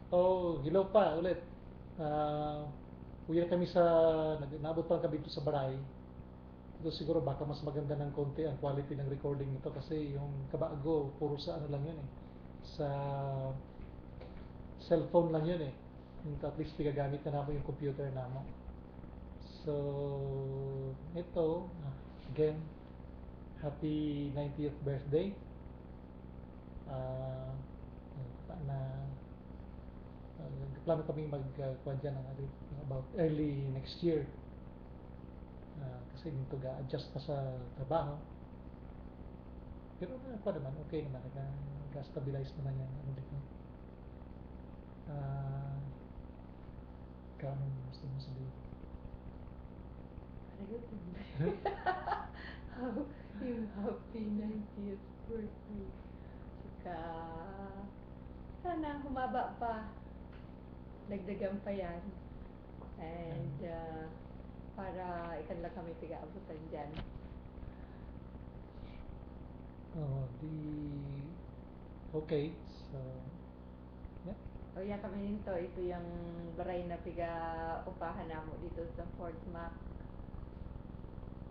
Oh, hello pa ulit. Ah, uwi na kami sa, nabot pa kami dito sa Baray. Ito siguro baka mas maganda ng konti ang quality ng recording nito kasi yung kabago, puro sa ano lang yun eh. Sa cellphone lang yun eh. Yung at least gagamit na namin yung computer namo. So, ito, again, happy 90th birthday. Ah, na plano kami mag dyan ng about early next year. Kasi dito ga-adjust na sa trabaho. Pero pa naman, okay naman. Nag-stabilize naman yan. Ano dito. Ah, ikaw anong gusto mo sabihin? Very good. How, yung happy 90th birthday. Saka, sana humaba pa. Dagdagan pa yan. And, para ikan lang kami tiga-abutan dyan. Oh, okay. So, yeah. O yan kami nito, ito yung baray na piga-upahan namo dito sa Fort Mac.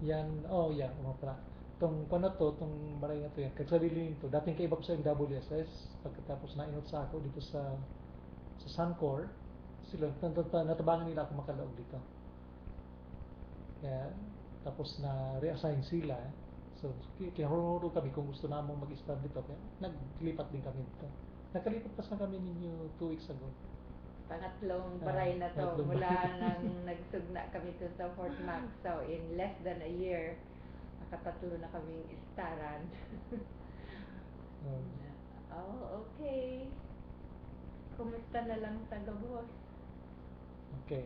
Yan, oh yeah, pala. Itong paano to, itong baray na to yan, kagsarili nito. Dating kaiba ko sa WSS, pagkatapos na-inot sa ako dito sa Suncor, sila, natabangan nila ako makalaog dito. Kaya, tapos na reassign sila. So, kinahuro kami kung gusto namong mag-start dito. Kaya, naglipat din kami dito. Nakalipat pa sa kami ninyo 2 weeks ago. Pangatlong baray na to, Pangatlong mula baray. nang nagsugna kami to sa Fort Mac. So, in less than a year, nakatatlo na kaming istaran. Um, Oh, okay. Kumusta na lang taga boss? okay.